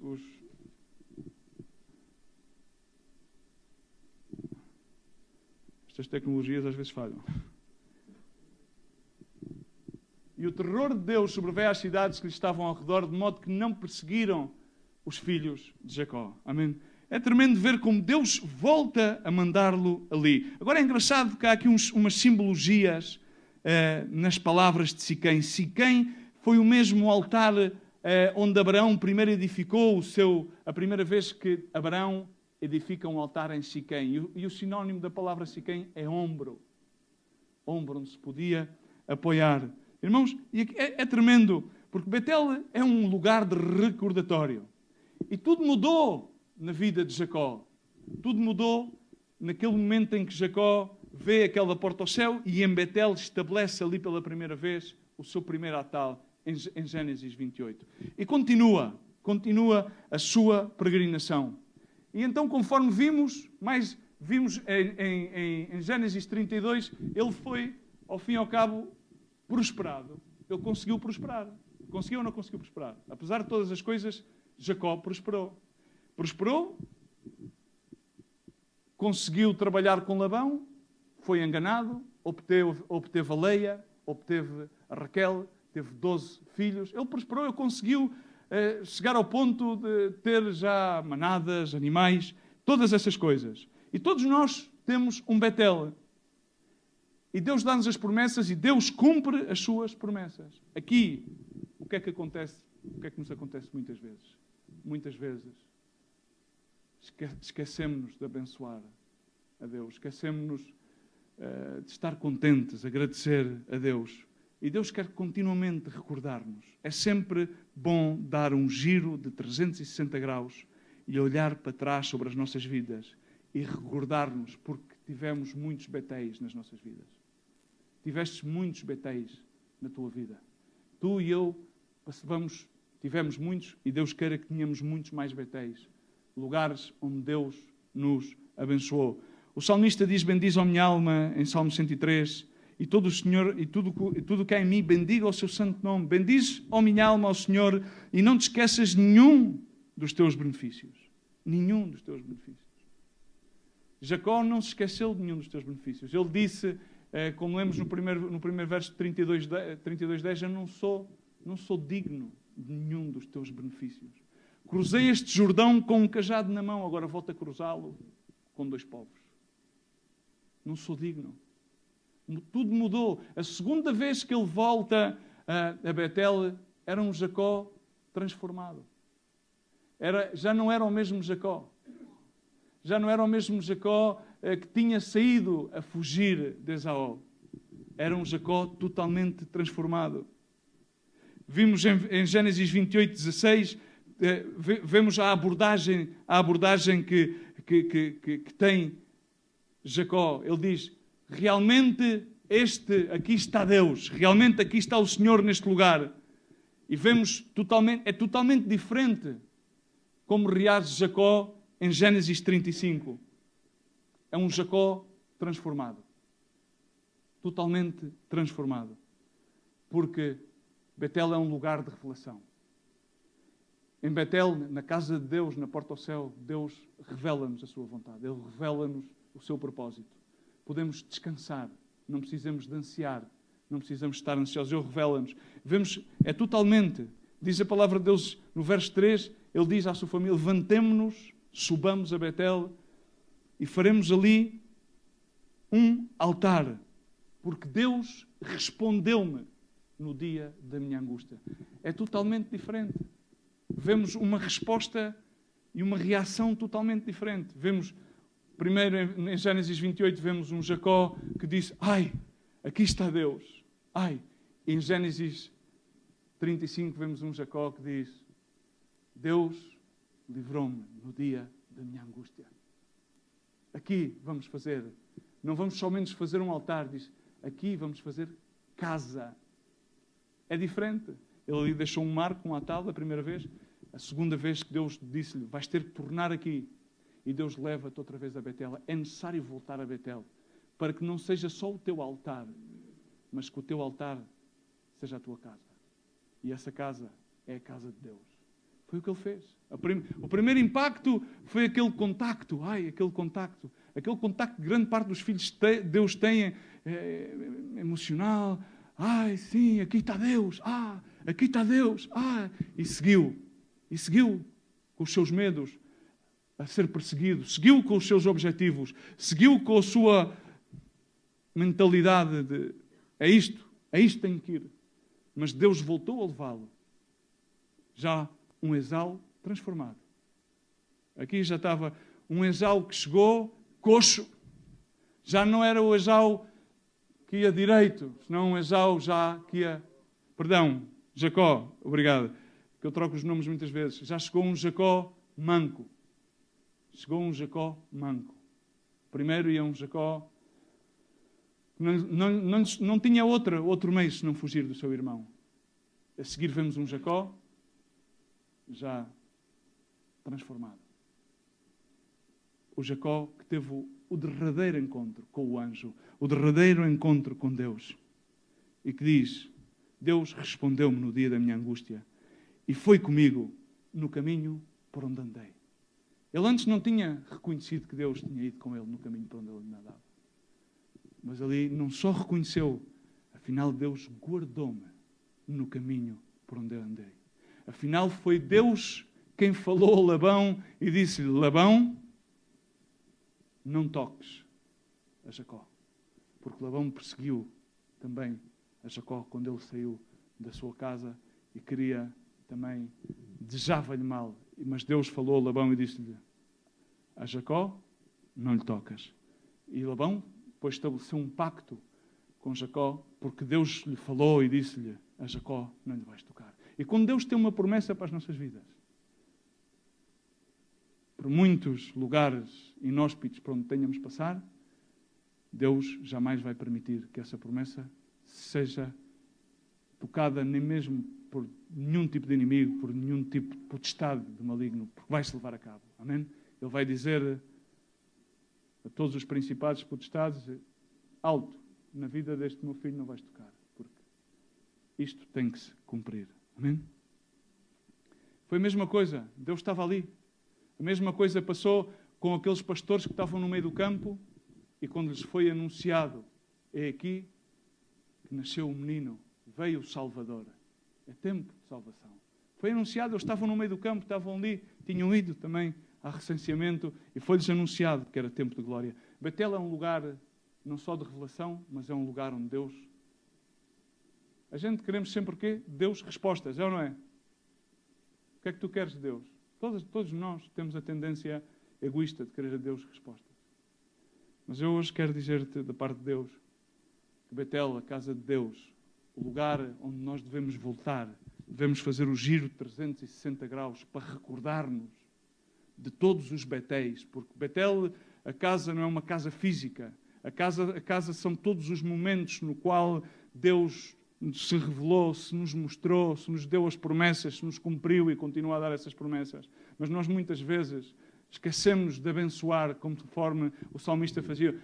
tecnologias às vezes falham. E o terror de Deus sobreveio às cidades que lhe estavam ao redor, de modo que não perseguiram os filhos de Jacó. Amém? É tremendo ver como Deus volta a mandá-lo ali. Agora é engraçado que há aqui umas simbologias nas palavras de Siquém. Siquém foi o mesmo altar onde Abraão primeiro edificou a primeira vez que Abraão edifica um altar em Siquém. E o sinónimo da palavra Siquém é ombro. Ombro, onde se podia apoiar. Irmãos, e é tremendo, porque Betel é um lugar de recordatório. E tudo mudou na vida de Jacó. Tudo mudou naquele momento em que Jacó vê aquela porta ao céu e em Betel estabelece ali pela primeira vez o seu primeiro altar em Gênesis 28. E continua a sua peregrinação. E então, conforme vimos em Gênesis 32, ele foi, ao fim e ao cabo, prosperado. Ele conseguiu prosperar. Conseguiu ou não conseguiu prosperar? Apesar de todas as coisas, Jacó prosperou. Prosperou, conseguiu trabalhar com Labão, foi enganado, obteve a Leia, obteve a Raquel, teve 12 filhos. Ele prosperou, ele conseguiu chegar ao ponto de ter já manadas, animais, todas essas coisas. E todos nós temos um Betel. E Deus dá-nos as promessas e Deus cumpre as suas promessas. Aqui, o que é que acontece? O que é que nos acontece muitas vezes? Muitas vezes esquecemos-nos de abençoar a Deus, esquecemos-nos de estar contentes, agradecer a Deus. E Deus quer continuamente recordar-nos. É sempre bom dar um giro de 360 graus e olhar para trás sobre as nossas vidas e recordar-nos, porque tivemos muitos betéis nas nossas vidas. Tiveste muitos betéis na tua vida. Tu e eu tivemos muitos, e Deus queira que tenhamos muitos mais betéis. Lugares onde Deus nos abençoou. O salmista diz: bendiz a minha alma, em Salmo 103, e todo o Senhor, e tudo que há em mim, bendiga o seu santo nome. Bendiz, ó minha alma, ao Senhor, e não te esqueças nenhum dos teus benefícios. Nenhum dos teus benefícios. Jacó não se esqueceu de nenhum dos teus benefícios. Ele disse, como lemos no primeiro verso de 32:10, eu não sou digno de nenhum dos teus benefícios. Cruzei este Jordão com um cajado na mão, agora volto a cruzá-lo com 2 povos. Não sou digno. Tudo mudou. A segunda vez que ele volta a Betel, era um Jacó transformado. Já não era o mesmo Jacó. Já não era o mesmo Jacó que tinha saído a fugir de Esaú. Era um Jacó totalmente transformado. Vimos em Gênesis 28:16, vemos a abordagem que tem Jacó. Ele diz: realmente aqui está Deus, realmente aqui está o Senhor neste lugar. E vemos é totalmente diferente como reage Jacó em Gênesis 35. É um Jacó transformado. Totalmente transformado. Porque Betel é um lugar de revelação. Em Betel, na casa de Deus, na porta ao céu, Deus revela-nos a sua vontade. Ele revela-nos o seu propósito. Podemos descansar. Não precisamos de ansiar. Não precisamos estar ansiosos. Ele revela-nos. Vemos, é totalmente. Diz a palavra de Deus no verso 3. Ele diz à sua família, levantemo-nos, subamos a Betel e faremos ali um altar. Porque Deus respondeu-me no dia da minha angústia. É totalmente diferente. Vemos uma resposta e uma reação totalmente diferente. Vemos, primeiro em Gênesis 28, vemos um Jacó que disse, ai, aqui está Deus. Ai, e em Gênesis 35 vemos um Jacó que diz, Deus livrou-me no dia da minha angústia. Aqui vamos fazer, não vamos somente fazer um altar, diz, aqui vamos fazer casa. É diferente. Ele ali deixou um marco, um atalho, a primeira vez. A segunda vez que Deus disse-lhe, vais ter que tornar aqui. E Deus leva-te outra vez a Betel. É necessário voltar a Betel. Para que não seja só o teu altar, mas que o teu altar seja a tua casa. E essa casa é a casa de Deus. Foi o que ele fez. O primeiro impacto foi aquele contacto. Aquele contacto que grande parte dos filhos de Deus têm, emocional. Sim, aqui está Deus. Aqui está Deus. E seguiu com os seus medos a ser perseguido. Seguiu com os seus objetivos. Seguiu com a sua mentalidade de é isto tenho que ir. Mas Deus voltou a levá-lo. Já um Esau transformado. Aqui já estava um Esau que chegou coxo. Já não era o Esau que ia direito, senão um Esau já que ia... Perdão, Jacó, obrigado, que eu troco os nomes muitas vezes. Já chegou um Jacó manco. Primeiro ia um Jacó que não tinha outro meio se não fugir do seu irmão. A seguir vemos um Jacó já transformado. O Jacó que teve o derradeiro encontro com o anjo, o derradeiro encontro com Deus. E que diz, Deus respondeu-me no dia da minha angústia e foi comigo no caminho por onde andei. Ele antes não tinha reconhecido que Deus tinha ido com ele no caminho por onde ele andava. Mas ali não só reconheceu, afinal Deus guardou-me no caminho por onde eu andei. Afinal foi Deus quem falou a Labão e disse-lhe, Labão, não toques a Jacó. Porque Labão perseguiu também a Jacó quando ele saiu da sua casa e queria também, desejava-lhe mal. Mas Deus falou a Labão e disse-lhe, a Jacó não lhe tocas. E Labão depois estabeleceu um pacto com Jacó, porque Deus lhe falou e disse-lhe, a Jacó não lhe vais tocar. E quando Deus tem uma promessa para as nossas vidas, por muitos lugares inóspitos por onde tenhamos passar, Deus jamais vai permitir que essa promessa seja tocada nem mesmo por nenhum tipo de inimigo, por nenhum tipo de potestade de maligno, porque vai-se levar a cabo. Amém? Ele vai dizer a todos os principados e potestades, alto, na vida deste meu filho não vais tocar, porque isto tem que se cumprir. Amém? Foi a mesma coisa, Deus estava ali. A mesma coisa passou com aqueles pastores que estavam no meio do campo e quando lhes foi anunciado, é aqui que nasceu o menino, veio o Salvador. É tempo de salvação. Foi anunciado, eles estavam no meio do campo, estavam ali, tinham ido também a recenseamento e foi-lhes anunciado que era tempo de glória. Betel é um lugar não só de revelação, mas é um lugar onde Deus... A gente queremos sempre o quê? Deus respostas, é ou não é? O que é que tu queres de Deus? Todos nós temos a tendência egoísta de querer a Deus respostas. Mas eu hoje quero dizer-te da parte de Deus que Betel, a casa de Deus, o lugar onde nós devemos voltar, devemos fazer o giro de 360 graus para recordar-nos de todos os Betéis, porque Betel, a casa não é uma casa física, A casa são todos os momentos no qual Deus se revelou, se nos mostrou, se nos deu as promessas, se nos cumpriu e continua a dar essas promessas. Mas nós muitas vezes esquecemos de abençoar, conforme o salmista fazia.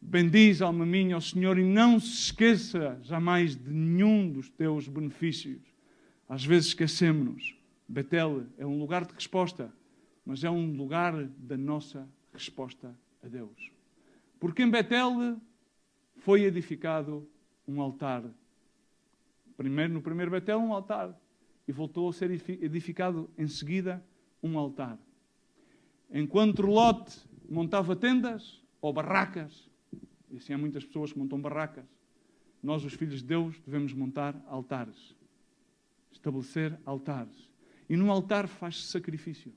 Bendiz, alma minha, ao Senhor, e não se esqueça jamais de nenhum dos teus benefícios. Às vezes esquecemos-nos. Betel é um lugar de resposta, mas é um lugar da nossa resposta a Deus. Porque em Betel foi edificado um altar. No primeiro Betel, um altar. E voltou a ser edificado em seguida um altar. Enquanto Lot montava tendas ou barracas, e assim há muitas pessoas que montam barracas, nós, os filhos de Deus, devemos montar altares. Estabelecer altares. E num altar faz-se sacrifício.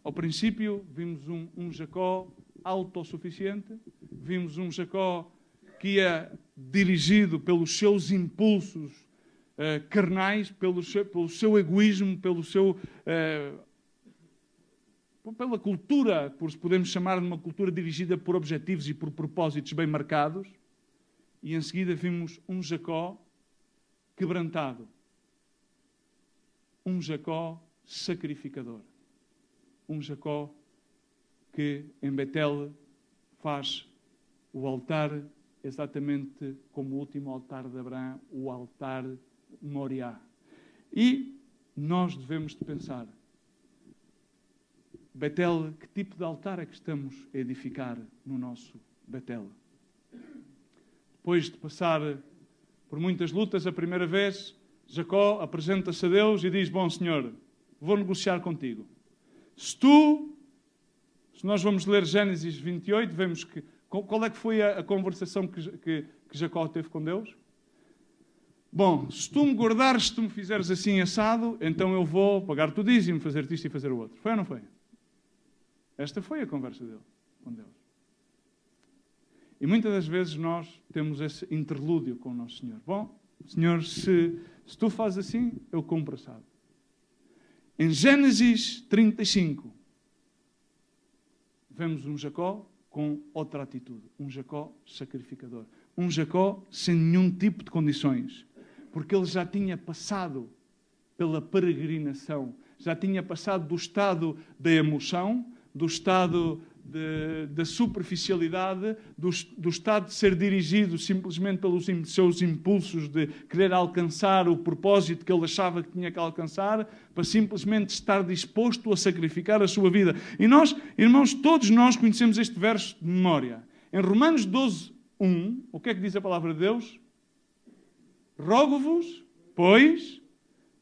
Ao princípio, vimos um Jacó autossuficiente, vimos um Jacó que ia dirigido pelos seus impulsos carnais, pelo seu egoísmo, pela cultura, podemos chamar de uma cultura dirigida por objetivos e por propósitos bem marcados. E em seguida vimos um Jacó quebrantado. Um Jacó sacrificador. Um Jacó que em Betel faz o altar exatamente como o último altar de Abraão, o altar Moriá. E nós devemos de pensar, Betel, que tipo de altar é que estamos a edificar no nosso Betel? Depois de passar por muitas lutas a primeira vez, Jacó apresenta-se a Deus e diz, bom Senhor, vou negociar contigo. Se nós vamos ler Gênesis 28, vemos que qual é que foi a conversação que Jacó teve com Deus? Bom, se tu me guardares, se tu me fizeres assim assado, então eu vou pagar-te o dízimo, fazer-te isto e fazer o outro. Foi ou não foi? Esta foi a conversa dele com Deus. E muitas das vezes nós temos esse interlúdio com o nosso Senhor. Bom, Senhor, se tu fazes assim, eu cumpro assado. Em Gênesis 35, vemos um Jacó com outra atitude. Um Jacó sacrificador. Um Jacó sem nenhum tipo de condições. Porque ele já tinha passado pela peregrinação. Já tinha passado do estado da emoção, do estado da superficialidade, do estado de ser dirigido simplesmente pelos seus impulsos de querer alcançar o propósito que ele achava que tinha que alcançar, para simplesmente estar disposto a sacrificar a sua vida. E nós, irmãos, todos nós conhecemos este verso de memória. Em Romanos 12:1, o que é que diz a palavra de Deus? Rogo-vos, pois,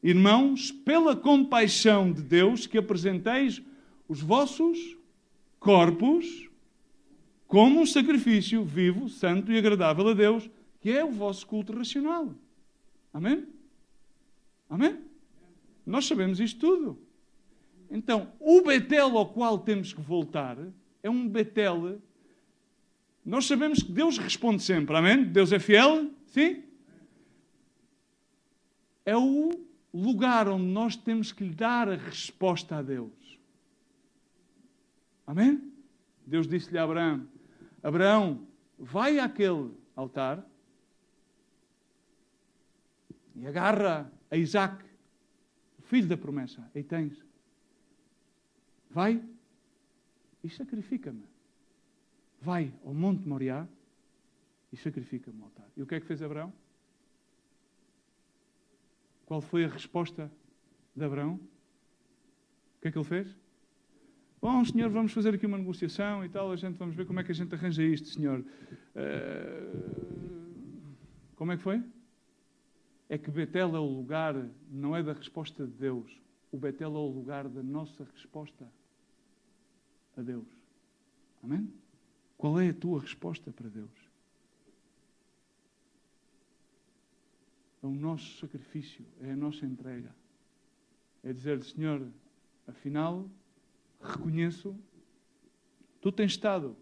irmãos, pela compaixão de Deus, que apresenteis os vossos corpos como um sacrifício vivo, santo e agradável a Deus, que é o vosso culto racional. Amém? Amém? Nós sabemos isto tudo. Então, o Betel ao qual temos que voltar é um Betel. Nós sabemos que Deus responde sempre. Amém? Deus é fiel? Sim? É o lugar onde nós temos que lhe dar a resposta a Deus. Amém? Deus disse-lhe a Abraão, Abraão, vai àquele altar e agarra a Isaac, o filho da promessa. Aí tens. Vai e sacrifica-me. Vai ao Monte Moriá e sacrifica-me ao altar. E o que é que fez Abraão? Qual foi a resposta de Abraão? O que é que ele fez? Bom, Senhor, vamos fazer aqui uma negociação e tal, vamos ver como é que a gente arranja isto, Senhor. Como é que foi? É que Betel é o lugar, não é da resposta de Deus. O Betel é o lugar da nossa resposta a Deus. Amém? Qual é a tua resposta para Deus? É o nosso sacrifício, é a nossa entrega. É dizer, Senhor, afinal, reconheço, tu tens estado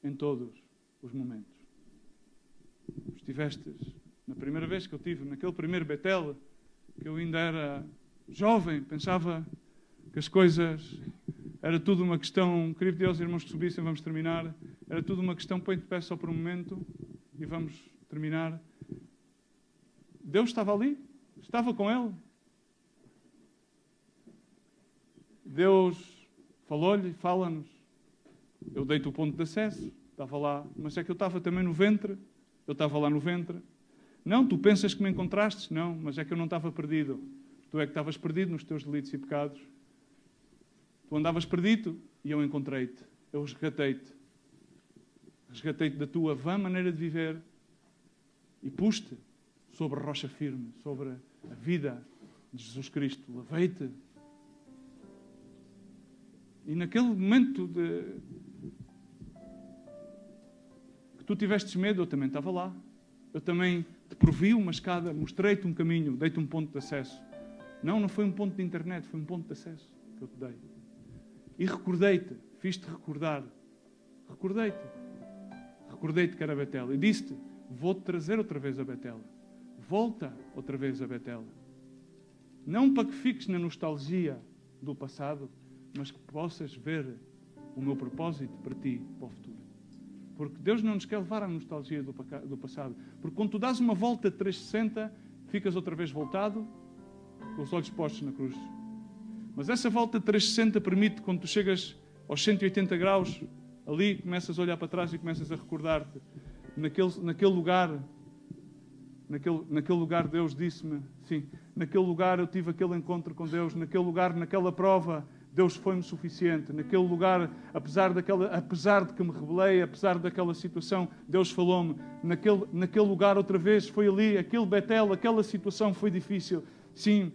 em todos os momentos. Estiveste na primeira vez que eu tive, naquele primeiro Betel, que eu ainda era jovem, pensava que as coisas Era tudo uma questão, queria pedir aos irmãos que subissem, vamos terminar. Era tudo uma questão, põe-te de pé só por um momento e vamos terminar. Deus estava ali, estava com ele. Deus falou-lhe, fala-nos. Eu dei-te o ponto de acesso, estava lá, mas é que eu estava também no ventre, eu estava lá no ventre. Não, tu pensas que me encontraste? Não, mas é que eu não estava perdido. Tu é que estavas perdido nos teus delitos e pecados. Tu andavas perdido e eu encontrei-te. Eu resgatei-te. Resgatei-te da tua vã maneira de viver e pus-te sobre a rocha firme, sobre a vida de Jesus Cristo. Lavei-te. E naquele momento que tu tivestes medo, eu também estava lá. Eu também te provi uma escada, mostrei-te um caminho, dei-te um ponto de acesso. Não foi um ponto de internet, foi um ponto de acesso que eu te dei. E recordei-te, fiz-te recordar. Recordei-te. Recordei-te que era Betel. E disse-te, vou-te trazer outra vez a Betel. Volta outra vez a Betel. Não para que fiques na nostalgia do passado, mas que possas ver o meu propósito para ti, para o futuro. Porque Deus não nos quer levar à nostalgia do passado. Porque quando tu dás uma volta de 360, ficas outra vez voltado, com os olhos postos na cruz. Mas essa volta de 360 permite, quando tu chegas aos 180 graus, ali começas a olhar para trás e começas a recordar-te. Naquele lugar Deus disse-me, sim, naquele lugar eu tive aquele encontro com Deus, naquele lugar, naquela prova, Deus foi-me suficiente. Naquele lugar, apesar de que me rebelei, apesar daquela situação, Deus falou-me. Naquele lugar, outra vez, foi ali, aquele Betel, aquela situação foi difícil. Sim,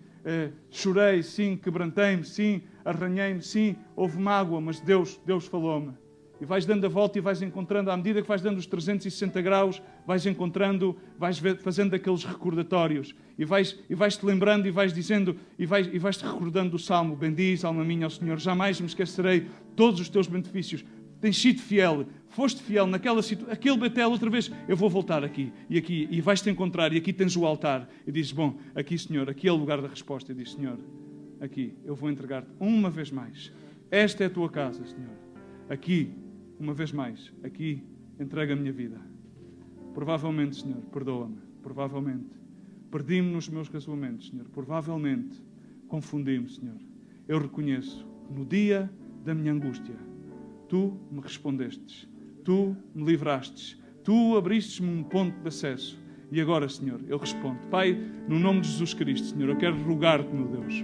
chorei, sim, quebrantei-me, sim, arranhei-me, sim, houve mágoa, mas Deus falou-me. E vais dando a volta e vais encontrando, à medida que vais dando os 360 graus, vais encontrando, vais fazendo aqueles recordatórios. E vais-te lembrando e vais dizendo, e vais-te recordando do Salmo. Bendiz, alma minha, ao Senhor. Jamais me esquecerei todos os teus benefícios. Tens sido fiel, foste fiel naquela situação. Aquele Betel, outra vez, eu vou voltar aqui. E vais-te encontrar. E aqui tens o altar. E dizes, bom, aqui, Senhor, aqui é o lugar da resposta. E dizes, Senhor, aqui, eu vou entregar-te uma vez mais. Esta é a tua casa, Senhor. Aqui, uma vez mais, aqui entrego a minha vida. Provavelmente, Senhor, perdoa-me. Provavelmente perdi-me nos meus casamentos, Senhor. Provavelmente confundi-me, Senhor. Eu reconheço que no dia da minha angústia, Tu me respondestes. Tu me livrastes. Tu abristes-me um ponto de acesso. E agora, Senhor, eu respondo. Pai, no nome de Jesus Cristo, Senhor, eu quero rogar-te, meu Deus,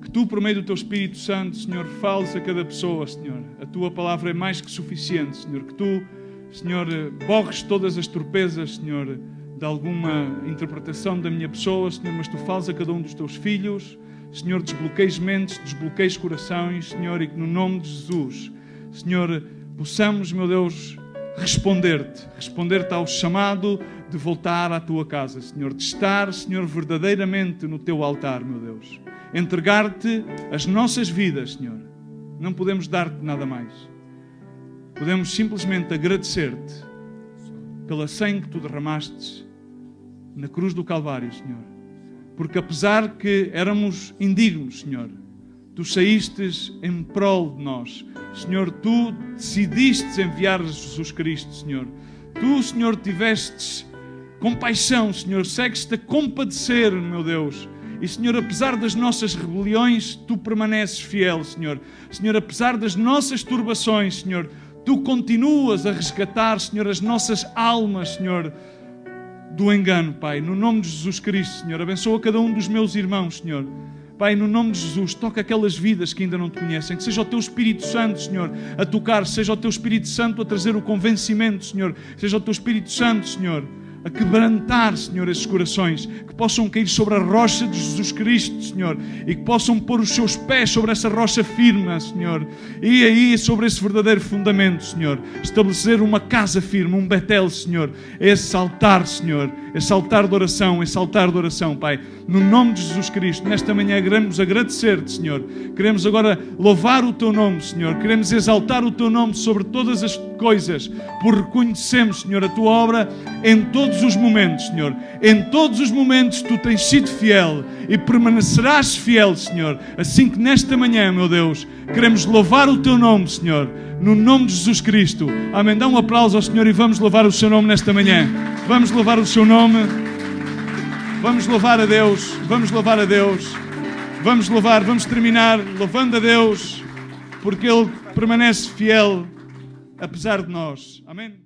que Tu, por meio do Teu Espírito Santo, Senhor, fales a cada pessoa, Senhor. A Tua palavra é mais que suficiente, Senhor. Que Tu, Senhor, borres todas as torpezas, Senhor, de alguma interpretação da minha pessoa, Senhor, mas Tu fales a cada um dos Teus filhos. Senhor, desbloqueies mentes, desbloqueies corações, Senhor, e que no nome de Jesus, Senhor, possamos, meu Deus, responder-te ao chamado de voltar à Tua casa, Senhor, de estar, Senhor, verdadeiramente no Teu altar, meu Deus. Entregar-te as nossas vidas, Senhor. Não podemos dar-te nada mais. Podemos simplesmente agradecer-te pela sangue que Tu derramaste na cruz do Calvário, Senhor. Porque apesar que éramos indignos, Senhor, Tu saístes em prol de nós. Senhor, Tu decidiste enviar Jesus Cristo, Senhor. Tu, Senhor, tivestes compaixão, Senhor. Segues-te a compadecer, meu Deus. E, Senhor, apesar das nossas rebeliões, Tu permaneces fiel, Senhor. Senhor, apesar das nossas turbações, Senhor, Tu continuas a resgatar, Senhor, as nossas almas, Senhor, do engano, Pai. No nome de Jesus Cristo, Senhor, abençoa cada um dos meus irmãos, Senhor. Pai, no nome de Jesus, toca aquelas vidas que ainda não Te conhecem. Que seja o Teu Espírito Santo, Senhor, a tocar. Seja o Teu Espírito Santo a trazer o convencimento, Senhor. Seja o Teu Espírito Santo, Senhor, a quebrantar, Senhor, esses corações, que possam cair sobre a rocha de Jesus Cristo, Senhor, e que possam pôr os seus pés sobre essa rocha firme, Senhor, e aí sobre esse verdadeiro fundamento, Senhor, estabelecer uma casa firme, um Betel, Senhor, esse altar, Senhor, esse altar de oração, Pai, no nome de Jesus Cristo. Nesta manhã queremos agradecer-te, Senhor, queremos agora louvar o Teu nome, Senhor, queremos exaltar o Teu nome sobre todas as coisas, por reconhecermos, Senhor, a Tua obra em todos todos os momentos, Senhor. Em todos os momentos Tu tens sido fiel e permanecerás fiel, Senhor. Assim que nesta manhã, meu Deus, queremos louvar o Teu nome, Senhor, no nome de Jesus Cristo. Amém. Dá um aplauso ao Senhor e vamos louvar o Seu nome nesta manhã. Vamos louvar o Seu nome. Vamos louvar a Deus. Vamos louvar a Deus. Vamos louvar, vamos terminar louvando a Deus, porque Ele permanece fiel apesar de nós. Amém?